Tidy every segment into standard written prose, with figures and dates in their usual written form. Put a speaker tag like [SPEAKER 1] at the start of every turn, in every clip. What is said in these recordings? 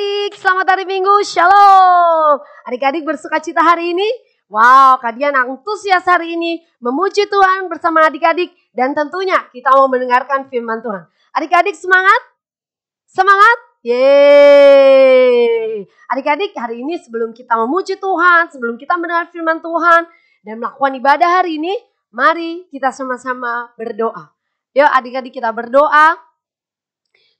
[SPEAKER 1] adik-adik, selamat hari Minggu, Shalom. Adik-adik bersuka cita hari ini? Wow, kalian antusias hari ini memuji Tuhan bersama adik-adik. Dan tentunya kita mau mendengarkan firman Tuhan. Adik-adik semangat? Semangat? Yeay. Adik-adik hari ini sebelum kita memuji Tuhan, sebelum kita mendengar firman Tuhan dan melakukan ibadah hari ini, mari kita sama-sama berdoa. Yuk adik-adik kita berdoa.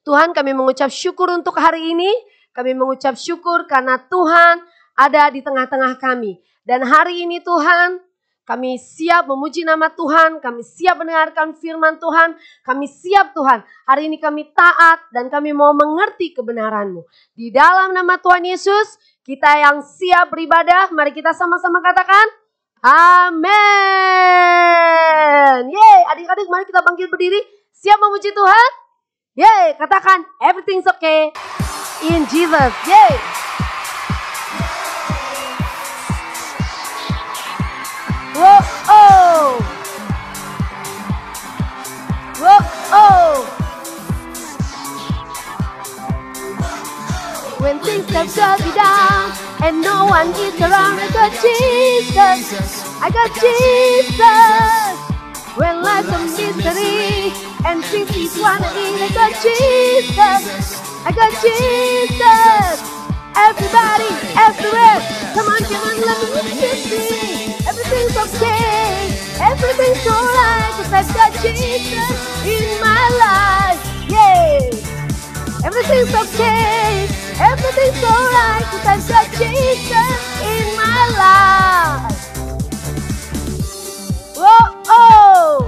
[SPEAKER 1] Tuhan, kami mengucap syukur untuk hari ini. Kami mengucap syukur karena Tuhan ada di tengah-tengah kami. Dan hari ini Tuhan, kami siap memuji nama Tuhan. Kami siap mendengarkan firman Tuhan. Kami siap Tuhan. Hari ini kami taat dan kami mau mengerti kebenaran-Mu. Di dalam nama Tuhan Yesus, kita yang siap beribadah, mari kita sama-sama katakan, amin. Yeay, adik-adik mari kita bangkit berdiri. Siap memuji Tuhan? Yeay, katakan everything's okay in Jesus. Yeay. Whoa, oh. Whoa, oh. When things have got me down and no one is around, I got Jesus. I got Jesus. When life's a mystery and things is one in, I got Jesus. I got Jesus. Everybody, everywhere, come on, let me see. Everything's okay, everything's alright, 'cause I've got Jesus in my life. Yay! Everything's okay, everything's alright, 'cause I've got Jesus in my life. Whoa, oh!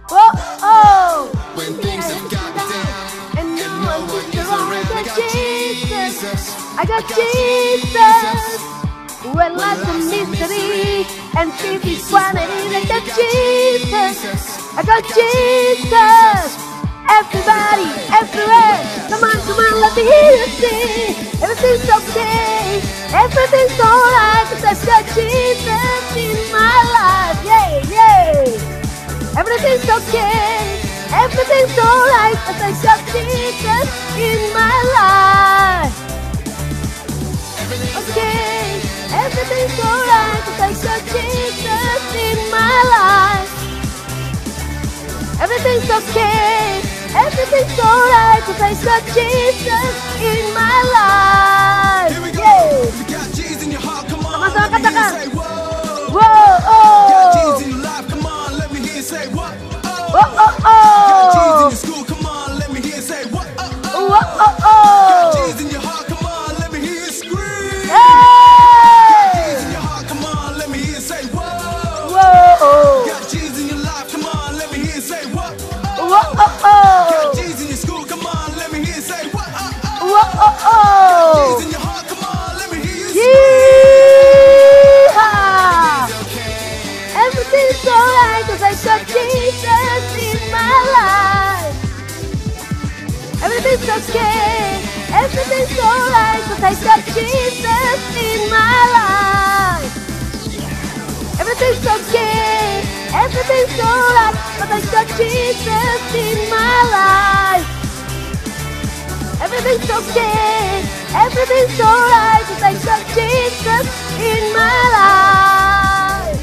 [SPEAKER 1] Whoa, oh!
[SPEAKER 2] When things have got me down
[SPEAKER 1] and no one is around, I got Jesus. I got Jesus. When life's a mystery and faith is one, I got Jesus. I got Jesus. Everybody, everywhere, come on, let me hear you sing. Everything's okay, everything's alright, 'cause I've got Jesus in my life. Yay, yay. Everything's okay, everything's alright, 'cause I've got Jesus in my life. Okay, everything's alright, 'cause I've got Jesus in my life. Everything's okay, everything's alright, 'cause I've got Jesus in my life.
[SPEAKER 2] Here we go.
[SPEAKER 1] Yay.
[SPEAKER 2] If you got Jesus in your heart, come on.
[SPEAKER 1] Sama-sama
[SPEAKER 2] Let me hear you
[SPEAKER 1] katakan.
[SPEAKER 2] say, whoa.
[SPEAKER 1] Whoa,
[SPEAKER 2] Got
[SPEAKER 1] oh.
[SPEAKER 2] Jesus in your life, come on. Let me hear you say, whoa.
[SPEAKER 1] Whoa, oh,
[SPEAKER 2] Got Jesus in
[SPEAKER 1] oh.
[SPEAKER 2] your school, come on. Let me hear you say, whoa.
[SPEAKER 1] Whoa, oh,
[SPEAKER 2] Got
[SPEAKER 1] oh.
[SPEAKER 2] Jesus in your heart, come on. Let me hear you scream.
[SPEAKER 1] Hey.
[SPEAKER 2] Jesus in your heart, come on. Let me hear you say, whoa.
[SPEAKER 1] Whoa.
[SPEAKER 2] Got Jesus in your life, come on. Let me hear you say, whoa.
[SPEAKER 1] Whoa, oh, oh.
[SPEAKER 2] Got Jesus in your school, come on. Let me hear you say, whoa.
[SPEAKER 1] Whoa, oh, oh.
[SPEAKER 2] Jesus in your heart, come on. Let me hear you scream.
[SPEAKER 1] Yeehaw. Everything's alright, 'cause I got Jesus in my life. Everything's okay, everything's alright, 'cause I got Jesus in my life. Everything's okay, everything's alright, 'cause I got Jesus in my life. Everything's okay, everything's alright, 'cause I got Jesus in my life.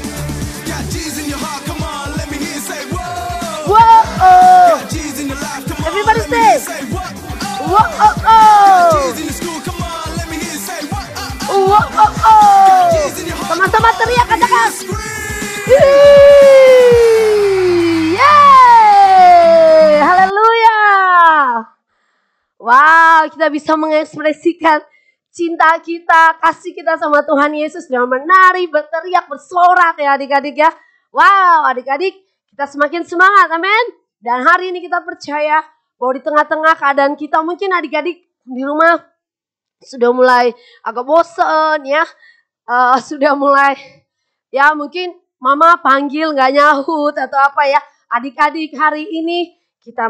[SPEAKER 2] Got Jesus in your heart, come on. Let me hear you say, whoa.
[SPEAKER 1] Whoa,
[SPEAKER 2] Got Jesus in your life, come on.
[SPEAKER 1] Everybody
[SPEAKER 2] let me hear you
[SPEAKER 1] say.
[SPEAKER 2] say, whoa.
[SPEAKER 1] whoa,
[SPEAKER 2] Got Jesus in your school, come on. Let me hear you say, whoa. Jesus in your heart,
[SPEAKER 1] Sama-sama teriak katakan.
[SPEAKER 2] scream.
[SPEAKER 1] Yeay, haleluya. Wow, kita bisa mengekspresikan cinta kita, kasih kita sama Tuhan Yesus dengan menari, berteriak, bersorak ya adik-adik ya. Wow, adik-adik kita semakin semangat, amin. Dan hari ini kita percaya bahwa di tengah-tengah keadaan kita mungkin adik-adik di rumah sudah mulai agak bosen ya. Sudah mulai ya mungkin mama panggil gak nyahut atau apa ya. Adik-adik hari ini kita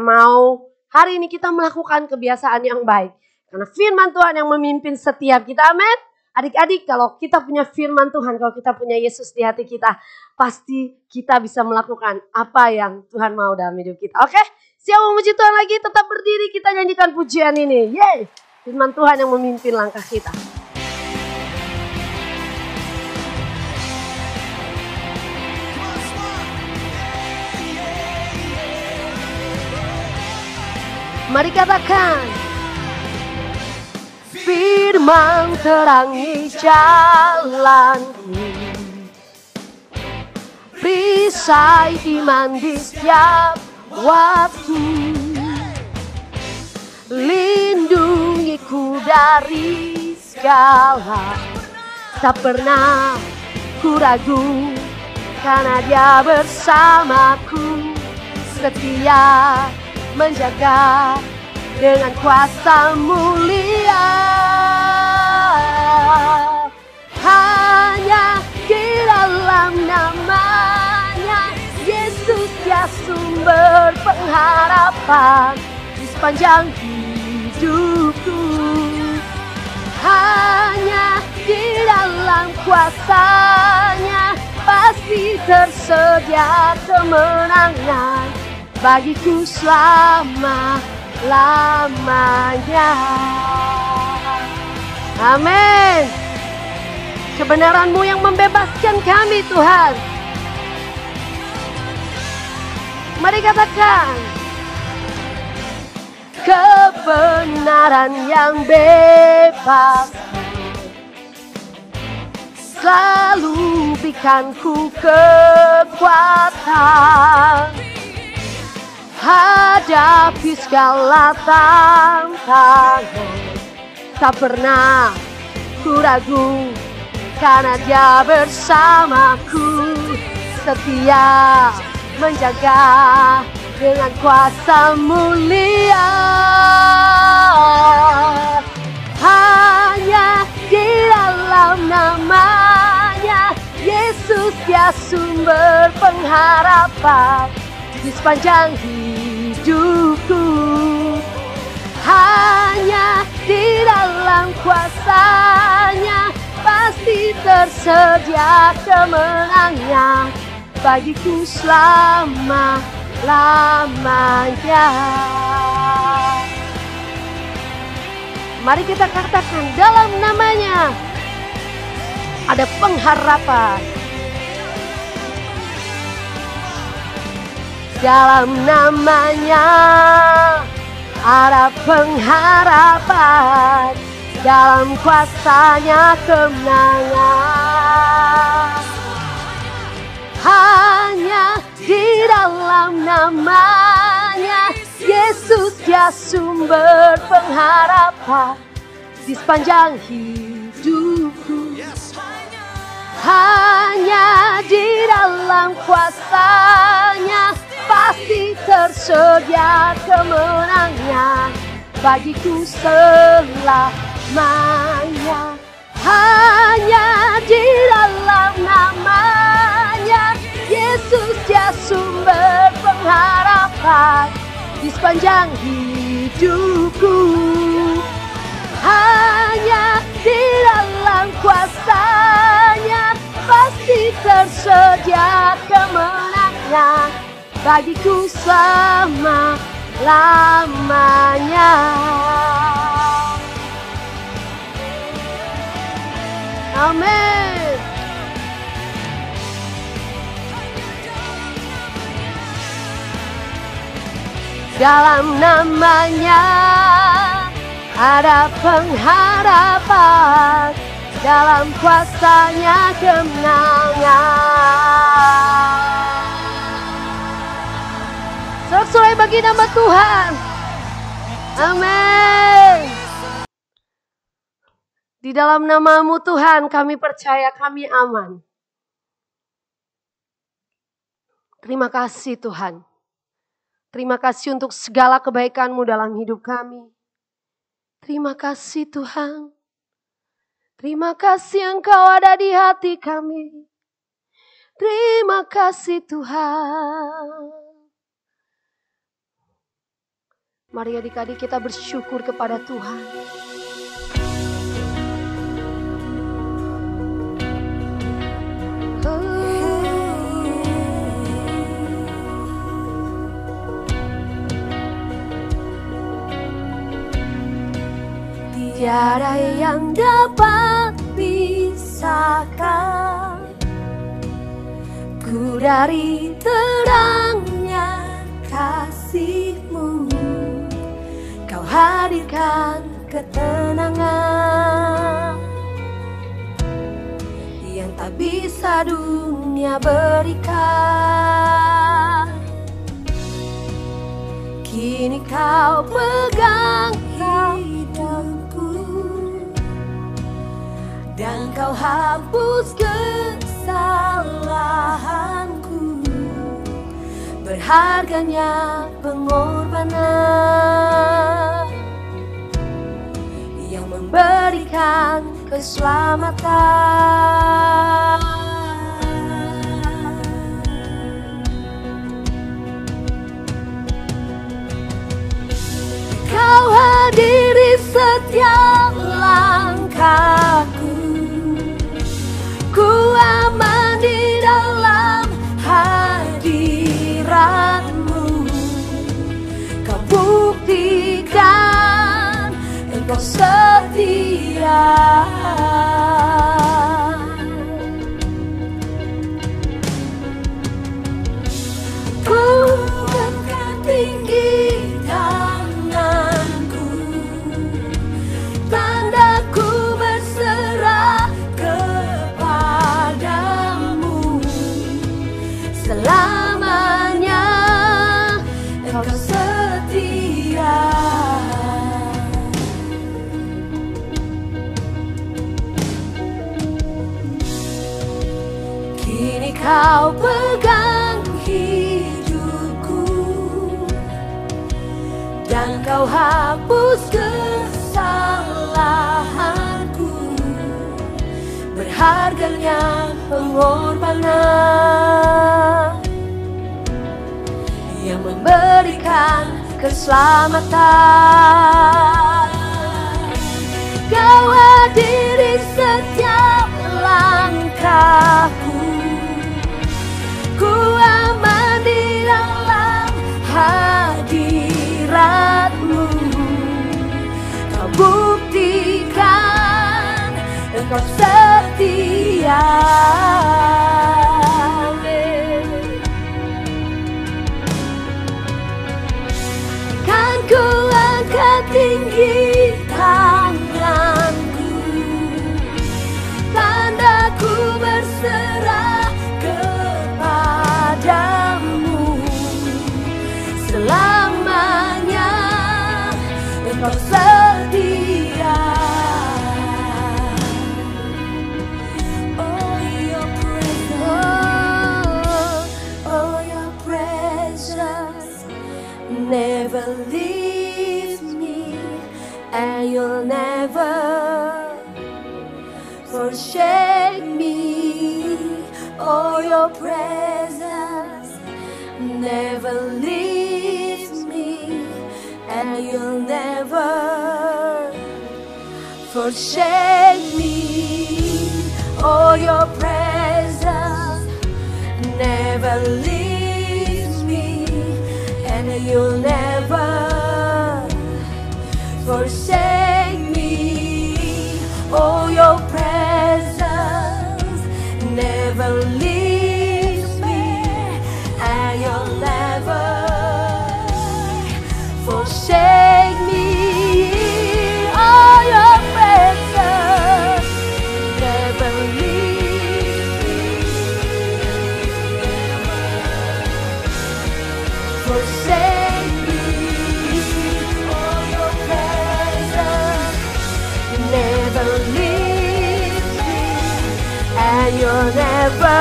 [SPEAKER 1] melakukan kebiasaan yang baik. Karena firman Tuhan yang memimpin setiap kita, amin. Adik-adik kalau kita punya firman Tuhan, kalau kita punya Yesus di hati kita, pasti kita bisa melakukan apa yang Tuhan mau dalam hidup kita. Oke, Siapa memuji Tuhan lagi? Tetap berdiri, kita nyanyikan pujian ini. Yeay! Firman Tuhan yang memimpin langkah kita. Mari katakan. Firman terangi jalanku, perisai iman di setiap waktu, lindungiku dari segala. Tak pernah ku ragu, karena Dia bersamaku, setia menjaga dengan kuasa mulia. Hanya di dalam nama-Nya Yesus, Dia sumber pengharapan di sepanjang hidupku. Hanya di dalam kuasa-Nya pasti tersedia kemenangan bagiku selama-lamanya. Amin. Kebenaran-Mu yang membebaskan kami, Tuhan. Mari katakan. Kebenaran yang bebas selalu berikanku kekuatan hadapi segala tantangan. Tak pernah ku ragu, karena Dia bersamaku, setia menjaga dengan kuasa mulia. Hanya di dalam nama-Nya Yesus, Dia sumber pengharapan di sepanjang hidupku. Hanya di dalam kuasa-Nya pasti tersedia kemenangan bagiku selama-lamanya. Mari kita katakan, dalam nama-Nya ada pengharapan. Dalam nama-Nya ada pengharapan, dalam kuasa-Nya kemenangan. Hanya di dalam nama-Nya Yesus, Dia sumber pengharapan di sepanjang hidupku. Hanya di dalam kuasa-Nya pasti tersedia kemenangan bagiku selamanya. Hanya di dalam nama-Nya Yesus, Dia sumber pengharapan di sepanjang hidupku. Hanya di dalam kuasa-Nya pasti tersedia kemenangan bagiku selama-lamanya. Amin. Dalam nama-Nya ada pengharapan, dalam kuasa-Nya kemenangan. Sorak-sorai bagi nama Tuhan. Amin. Di dalam nama-Mu Tuhan kami percaya kami aman. Terima kasih Tuhan. Terima kasih untuk segala kebaikan-Mu dalam hidup kami. Terima kasih Tuhan. Terima kasih Engkau ada di hati kami. Terima kasih Tuhan. Mari adik-adik kita bersyukur kepada Tuhan. Tiada yang dapat pisahkan ku dari terangnya kasih-Mu. Kau hadirkan ketenangan yang tak bisa dunia berikan. Kini Kau pegang hidupku dan Kau hapus kesalahanku. Berharganya pengorbanan yang memberikan keselamatan. Kau hadiri setiap langkahku, ku aman di dalam hadirat-Mu. Kau buktikan Engkau setia. Ku angkat tinggi tanganku, tandaku berserah kepadamu. Selamanya Engkau setia. Kini Kau pegang hidupku dan Kau hapus kesalahanku. Berharganya pengorbanan yang memberikan keselamatan. Kau hadiri setiap langkahku, ku aman di dalam hadirat-Mu. Kau buktikan Engkau setia. Kan ku angkat tinggi tanganku, tandaku berserah kepadamu. Selamanya Engkau setia. Oh, your presence never leaves me, and you'll never forsake me. Oh, your presence never leaves me, and you'll never forsake me. Oh, your presence never leaves me, and you'll never forsake me. Oh, your presence never leaves me, and you'll never forsake me. Oh, your presence never leaves me, forsake me. Oh, your presence never leaves me, and you'll never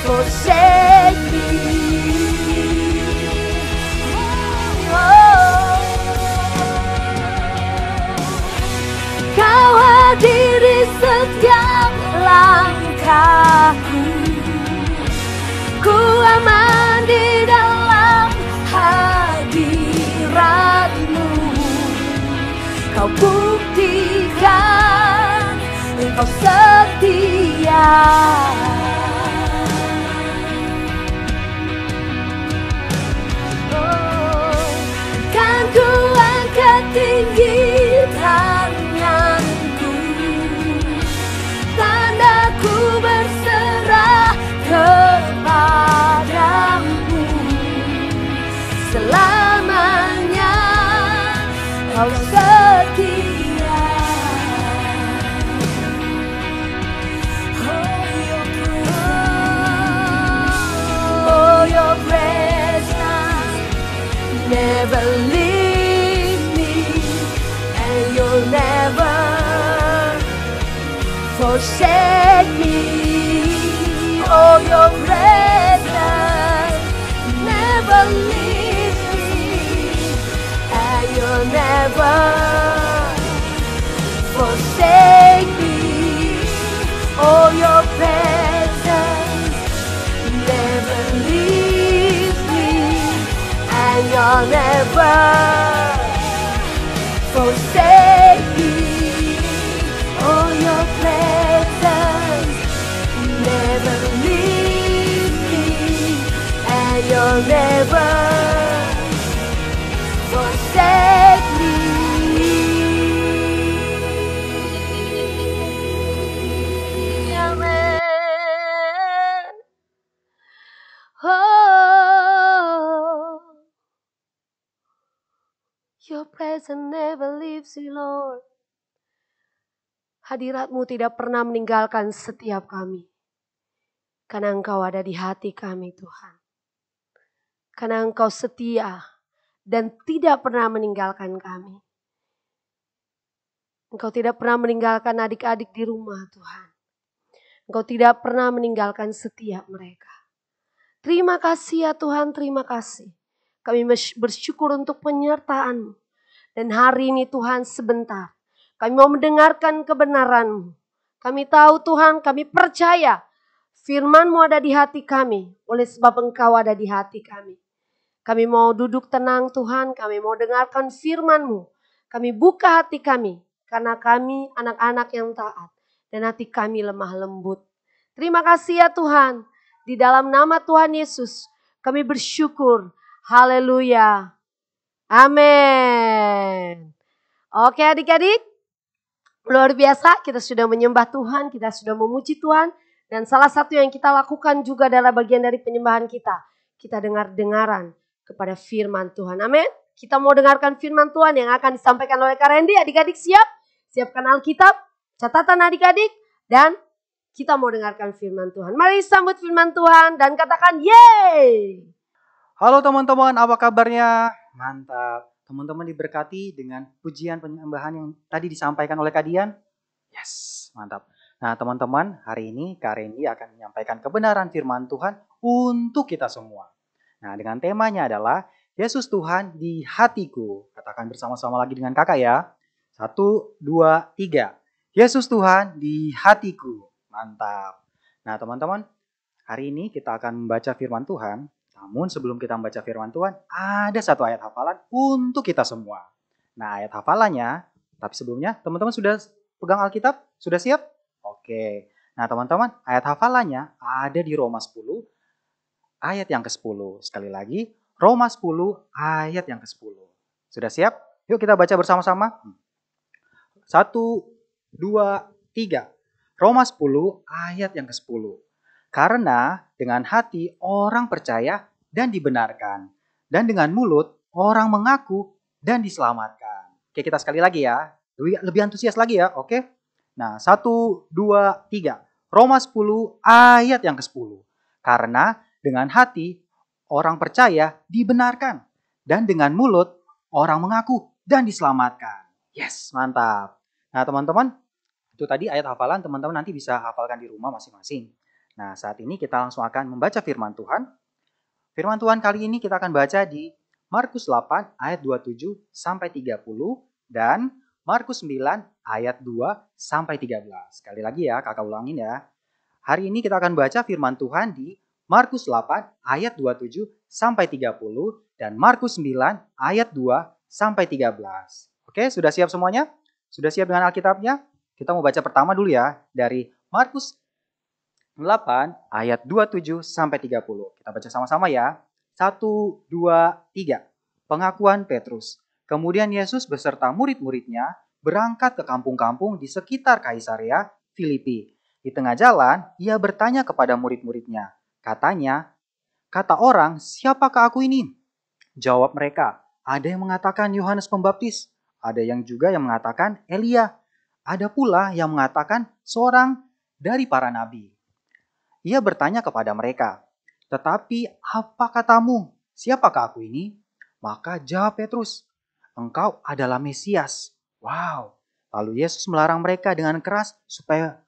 [SPEAKER 1] forsake me. Kau hadiri setiap langkahku, ku aman di dalam hadirat-Mu. Kau buktikan Engkau setia. Oh, kan ku angkat tinggi forsake me. Oh, your presence never leaves me, and you'll never forsake me. Oh, your presence never leaves me, and you'll never forsake me. Oh, your presence never leaves me, and you'll never forsake me. Amen. Oh, your presence never leaves me, Lord. Hadirat-Mu tidak pernah meninggalkan setiap kami. Karena Engkau ada di hati kami, Tuhan. Karena Engkau setia dan tidak pernah meninggalkan kami. Engkau tidak pernah meninggalkan adik-adik di rumah, Tuhan. Engkau tidak pernah meninggalkan setiap mereka. Terima kasih ya Tuhan, terima kasih. Kami bersyukur untuk penyertaan-Mu. Dan hari ini Tuhan sebentar, kami mau mendengarkan kebenaran-Mu. Kami tahu Tuhan, kami percaya firman-Mu ada di hati kami, oleh sebab Engkau ada di hati kami. Kami mau duduk tenang Tuhan, kami mau dengarkan firman-Mu. Kami buka hati kami, karena kami anak-anak yang taat, dan hati kami lemah lembut. Terima kasih ya Tuhan, di dalam nama Tuhan Yesus, kami bersyukur. Haleluya. Amin. Oke adik-adik, luar biasa kita sudah menyembah Tuhan, kita sudah memuji Tuhan. Dan salah satu yang kita lakukan juga adalah bagian dari penyembahan kita. Kita dengar-dengaran kepada firman Tuhan. Amin. Kita mau dengarkan firman Tuhan yang akan disampaikan oleh Kak Randy. Adik-adik siap? Siapkan Alkitab, catatan adik-adik. Dan kita mau dengarkan firman Tuhan. Mari sambut firman Tuhan dan katakan yeay.
[SPEAKER 3] Halo teman-teman, apa kabarnya? Mantap. Teman-teman diberkati dengan pujian penyembahan yang tadi disampaikan oleh Kak Dian? Yes, mantap. Nah teman-teman, hari ini Kak Randy akan menyampaikan kebenaran firman Tuhan untuk kita semua. Nah dengan temanya adalah Yesus Tuhan di hatiku. Katakan bersama-sama lagi dengan kakak ya. 1, 2, 3. Yesus Tuhan di hatiku. Mantap. Nah teman-teman, hari ini kita akan membaca firman Tuhan. Namun sebelum kita membaca firman Tuhan, ada satu ayat hafalan untuk kita semua. Nah ayat hafalannya, tapi sebelumnya teman-teman sudah pegang Alkitab? Sudah siap? Oke. Nah teman-teman, ayat hafalannya ada di Roma 10 ayat yang ke-10. Sekali lagi, Roma 10 ayat yang ke-10. Sudah siap? Yuk kita baca bersama-sama. 1, 2, 3. Roma 10 ayat yang ke-10. Karena dengan hati orang percaya dan dibenarkan. Dan dengan mulut orang mengaku dan diselamatkan. Oke, kita sekali lagi ya. Lebih antusias lagi ya, oke? Nah, 1, 2, 3. Roma 10 ayat yang ke-10. Karena dengan hati orang percaya dibenarkan. Dan dengan mulut orang mengaku dan diselamatkan. Yes, mantap. Nah teman-teman, itu tadi ayat hafalan, teman-teman nanti bisa hafalkan di rumah masing-masing. Nah saat ini kita langsung akan membaca firman Tuhan. Firman Tuhan kali ini kita akan baca di Markus 8 ayat 27 sampai 30 dan Markus 9 ayat 2 sampai 13. Sekali lagi ya, kakak ulangin ya. Hari ini kita akan baca firman Tuhan di Markus 8 ayat 27 sampai 30 dan Markus 9 ayat 2 sampai 13. Oke, sudah siap semuanya? Sudah siap dengan Alkitabnya? Kita mau baca pertama dulu ya, dari Markus 8 ayat 27 sampai 30. Kita baca sama-sama ya. 1, 2, 3. Pengakuan Petrus. Kemudian Yesus beserta murid-muridnya berangkat ke kampung-kampung di sekitar Kaisarea Filipi. Di tengah jalan, ia bertanya kepada murid-muridnya. Katanya, kata orang, siapakah aku ini? Jawab mereka, ada yang mengatakan Yohanes Pembaptis, ada yang juga yang mengatakan Elia, ada pula yang mengatakan seorang dari para nabi. Ia bertanya kepada mereka, tetapi apa katamu? Siapakah aku ini? Maka jawab Petrus, engkau adalah Mesias. Wow. Lalu Yesus melarang mereka dengan keras supaya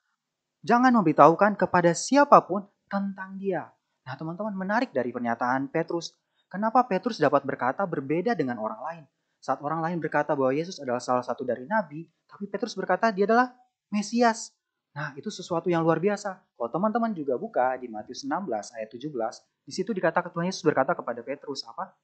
[SPEAKER 3] Jangan memberitahukan kepada siapapun tentang dia. Nah teman-teman, menarik dari pernyataan Petrus. Kenapa Petrus dapat berkata berbeda dengan orang lain? Saat orang lain berkata bahwa Yesus adalah salah satu dari nabi, tapi Petrus berkata dia adalah Mesias. Nah itu sesuatu yang luar biasa. Kalau teman-teman juga buka di Matius 16 ayat 17, di situ dikatakan Tuhan Yesus berkata kepada Petrus apa?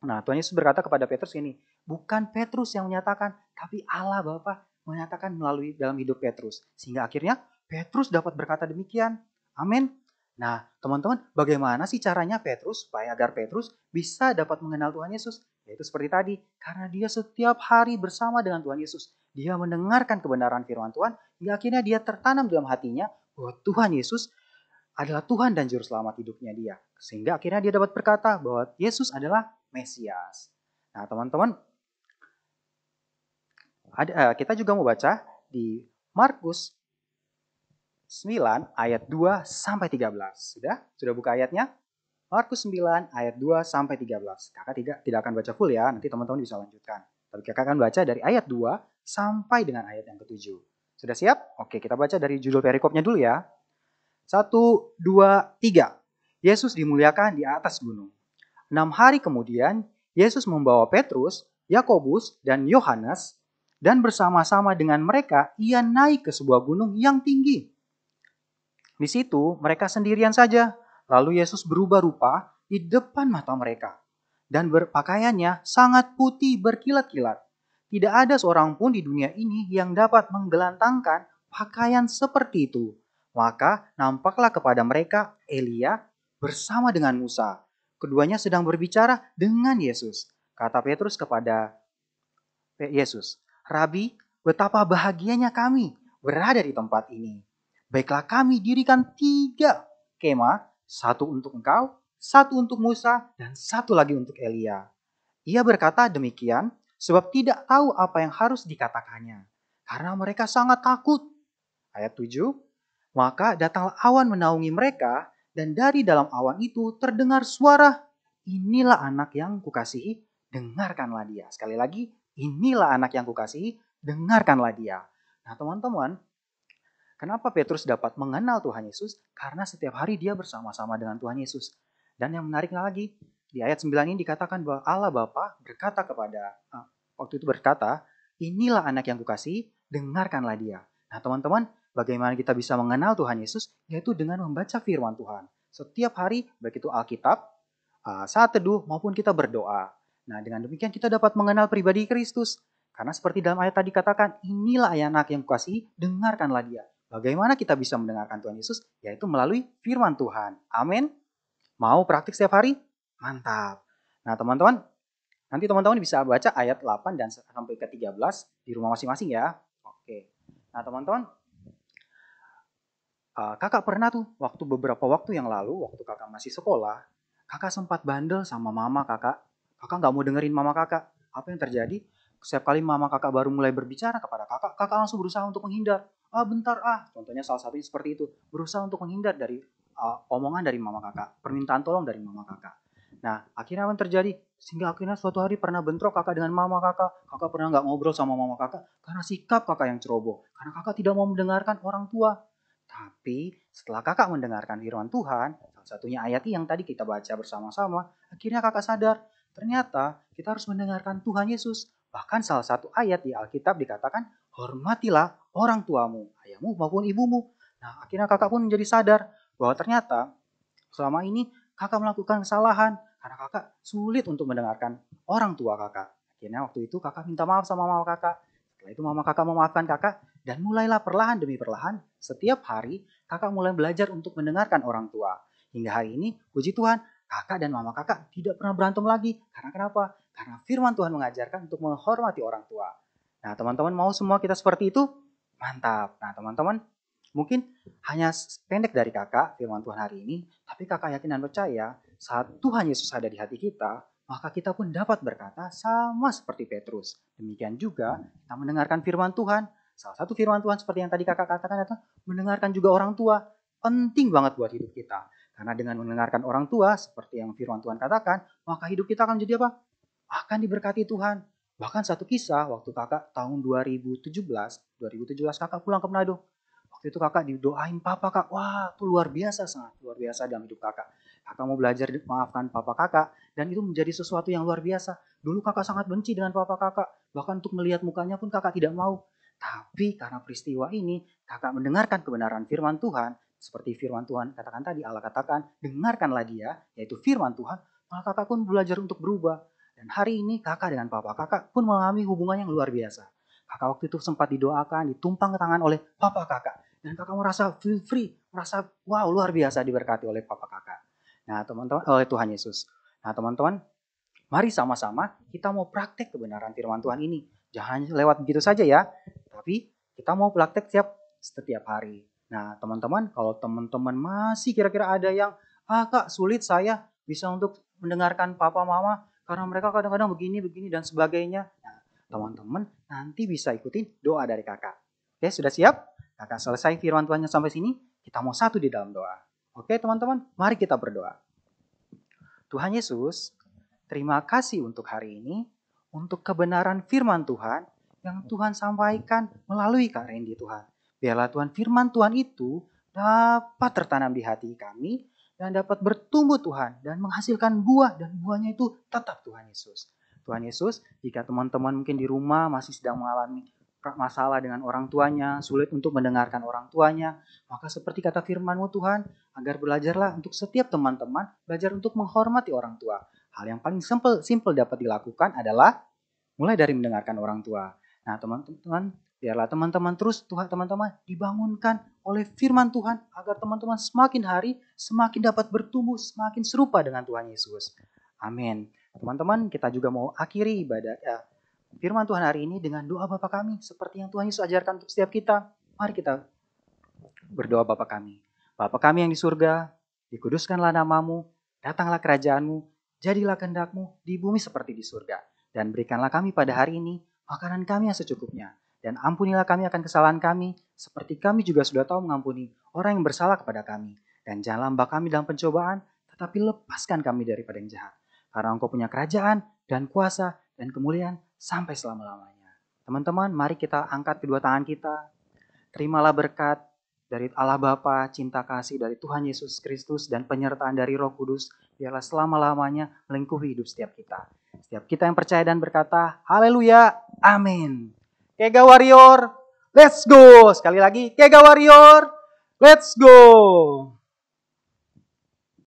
[SPEAKER 3] Nah, Tuhan Yesus berkata kepada Petrus ini, bukan Petrus yang menyatakan, tapi Allah Bapa menyatakan melalui dalam hidup Petrus. Sehingga akhirnya Petrus dapat berkata demikian. Amin. Nah, teman-teman, bagaimana sih caranya Petrus supaya agar Petrus bisa dapat mengenal Tuhan Yesus? Yaitu seperti tadi, karena dia setiap hari bersama dengan Tuhan Yesus. Dia mendengarkan kebenaran firman Tuhan, hingga akhirnya dia tertanam dalam hatinya bahwa Tuhan Yesus adalah Tuhan dan Juru Selamat hidupnya dia. Sehingga akhirnya dia dapat berkata bahwa Yesus adalah Mesias. Nah teman-teman, kita juga mau baca di Markus 9 ayat 2 sampai 13. Sudah buka ayatnya? Markus 9 ayat 2 sampai 13. Kakak tidak akan baca full ya, nanti teman-teman bisa lanjutkan. Tapi kakak akan baca dari ayat 2 sampai dengan ayat yang ke-7. Sudah siap? Oke, kita baca dari judul perikopnya dulu ya. 1, 2, 3. Yesus dimuliakan di atas gunung. 6 hari kemudian, Yesus membawa Petrus, Yakobus, dan Yohanes, dan bersama-sama dengan mereka ia naik ke sebuah gunung yang tinggi. Di situ mereka sendirian saja. Lalu Yesus berubah rupa di depan mata mereka. Dan berpakaiannya sangat putih berkilat-kilat. Tidak ada seorang pun di dunia ini yang dapat menggelantangkan pakaian seperti itu. Maka nampaklah kepada mereka Elia bersama dengan Musa. Keduanya sedang berbicara dengan Yesus. Kata Petrus kepada Yesus, Rabi, betapa bahagianya kami berada di tempat ini. Baiklah kami dirikan 3 kemah, 1 untuk engkau, 1 untuk Musa, dan 1 lagi untuk Elia. Ia berkata demikian sebab tidak tahu apa yang harus dikatakannya. Karena mereka sangat takut. Ayat 7, maka datanglah awan menaungi mereka, dan dari dalam awan itu terdengar suara, inilah anak yang kukasihi, dengarkanlah dia. Sekali lagi, inilah anak yang kukasihi, dengarkanlah dia. Nah teman-teman, kenapa Petrus dapat mengenal Tuhan Yesus? Karena setiap hari dia bersama-sama dengan Tuhan Yesus. Dan yang menariknya lagi, di ayat 9 ini dikatakan bahwa Allah Bapa berkata kepada, waktu itu berkata, inilah anak yang kukasihi, dengarkanlah dia. Nah teman-teman, bagaimana kita bisa mengenal Tuhan Yesus? Yaitu dengan membaca firman Tuhan. Setiap hari, baik itu Alkitab, saat teduh, maupun kita berdoa. Nah dengan demikian kita dapat mengenal pribadi Kristus. Karena seperti dalam ayat tadi katakan, inilah anak yang kukasihi, dengarkanlah dia. Bagaimana kita bisa mendengarkan Tuhan Yesus? Yaitu melalui firman Tuhan. Amin. Mau praktik setiap hari? Mantap. Nah teman-teman, nanti teman-teman bisa baca ayat 8 dan sampai ke 13 di rumah masing-masing ya. Oke. Nah teman-teman, kakak pernah tuh beberapa waktu yang lalu, waktu kakak masih sekolah, kakak sempat bandel sama mama kakak. Kakak nggak mau dengerin mama kakak. Apa yang terjadi? Setiap kali mama kakak baru mulai berbicara kepada kakak, kakak langsung berusaha untuk menghindar. Bentar Contohnya salah satunya seperti itu. Berusaha untuk menghindar dari omongan dari mama kakak. Permintaan tolong dari mama kakak. Nah, akhirnya apa yang terjadi? Sehingga akhirnya suatu hari pernah bentrok kakak dengan mama kakak. Kakak pernah nggak ngobrol sama mama kakak karena sikap kakak yang ceroboh. Karena kakak tidak mau mendengarkan orang tua. Tapi setelah kakak mendengarkan firman Tuhan, salah satunya ayat yang tadi kita baca bersama-sama, akhirnya kakak sadar, ternyata kita harus mendengarkan Tuhan Yesus. Bahkan salah satu ayat di Alkitab dikatakan, hormatilah orang tuamu, ayahmu maupun ibumu. Nah, akhirnya kakak pun menjadi sadar bahwa ternyata selama ini kakak melakukan kesalahan karena kakak sulit untuk mendengarkan orang tua kakak. Akhirnya waktu itu kakak minta maaf sama mama kakak. Setelah itu mama kakak memaafkan kakak dan mulailah perlahan demi perlahan setiap hari kakak mulai belajar untuk mendengarkan orang tua. Hingga hari ini, puji Tuhan, kakak dan mama kakak tidak pernah berantem lagi. Karena kenapa? Karena firman Tuhan mengajarkan untuk menghormati orang tua. Nah teman-teman mau semua kita seperti itu? Mantap. Nah teman-teman, mungkin hanya pendek dari kakak firman Tuhan hari ini, tapi kakak yakin dan percaya saat Tuhan Yesus ada di hati kita, maka kita pun dapat berkata sama seperti Petrus. Demikian juga kita mendengarkan firman Tuhan. Salah satu firman Tuhan seperti yang tadi kakak katakan adalah mendengarkan juga orang tua. Penting banget buat hidup kita. Karena dengan mendengarkan orang tua, seperti yang firman Tuhan katakan, maka hidup kita akan menjadi apa? Akan diberkati Tuhan. Bahkan satu kisah waktu kakak tahun 2017 kakak pulang ke Manado. Waktu itu kakak didoain papa kak. Wah, itu luar biasa, sangat luar biasa dalam hidup kakak. Kakak mau belajar maafkan papa kakak. Dan itu menjadi sesuatu yang luar biasa. Dulu kakak sangat benci dengan papa kakak. Bahkan untuk melihat mukanya pun kakak tidak mau. Tapi karena peristiwa ini, kakak mendengarkan kebenaran firman Tuhan. Seperti firman Tuhan katakan tadi, Allah katakan, dengarkanlah dia, yaitu firman Tuhan. Maka kakak pun belajar untuk berubah. Dan hari ini kakak dengan papa kakak pun mengalami hubungan yang luar biasa. Kakak waktu itu sempat didoakan, ditumpang ke tangan oleh papa kakak. Dan kakak merasa feel free, merasa wow luar biasa diberkati oleh papa kakak. Nah teman-teman, oleh Tuhan Yesus. Nah teman-teman, mari sama-sama kita mau praktek kebenaran firman Tuhan ini. Jangan lewat begitu saja ya, tapi kita mau praktek setiap hari. Nah teman-teman, kalau teman-teman masih kira-kira ada yang, kak sulit saya bisa untuk mendengarkan papa mama, karena mereka kadang-kadang begini dan sebagainya. Nah teman-teman nanti bisa ikutin doa dari kakak. Oke, sudah siap? Kakak selesai firman Tuhannya sampai sini, kita mau satu di dalam doa. Oke teman-teman, mari kita berdoa. Tuhan Yesus, terima kasih untuk hari ini, untuk kebenaran firman Tuhan yang Tuhan sampaikan melalui Kak Randy Tuhan. Biarlah Tuhan firman Tuhan itu dapat tertanam di hati kami dan dapat bertumbuh Tuhan dan menghasilkan buah, dan buahnya itu tetap Tuhan Yesus. Tuhan Yesus, jika teman-teman mungkin di rumah masih sedang mengalami masalah dengan orang tuanya, sulit untuk mendengarkan orang tuanya, maka seperti kata firman-Mu Tuhan, agar belajarlah untuk setiap teman-teman belajar untuk menghormati orang tua. Hal yang paling simple dapat dilakukan adalah mulai dari mendengarkan orang tua. Nah teman-teman, biarlah teman-teman terus teman-teman dibangunkan oleh firman Tuhan agar teman-teman semakin hari semakin dapat bertumbuh, semakin serupa dengan Tuhan Yesus. Amin. Teman-teman, kita juga mau akhiri ibadah firman Tuhan hari ini dengan doa Bapa kami seperti yang Tuhan Yesus ajarkan untuk setiap kita. Mari kita berdoa Bapa kami. Bapa kami yang di surga, dikuduskanlah namamu, datanglah kerajaanmu, jadilah kehendak-Mu di bumi seperti di surga. Dan berikanlah kami pada hari ini makanan kami yang secukupnya. Dan ampunilah kami akan kesalahan kami, seperti kami juga sudah tahu mengampuni orang yang bersalah kepada kami. Dan janganlah membak kami dalam pencobaan, tetapi lepaskan kami daripada yang jahat. Karena Engkau punya kerajaan dan kuasa dan kemuliaan sampai selama-lamanya. Teman-teman, mari kita angkat kedua tangan kita. Terimalah berkat dari Allah Bapa, cinta kasih dari Tuhan Yesus Kristus, dan penyertaan dari Roh Kudus. Biarlah selama-lamanya melingkupi hidup setiap kita. Setiap kita yang percaya dan berkata, haleluya, amin. Kega Warrior, let's go. Sekali lagi, Kega Warrior, let's go.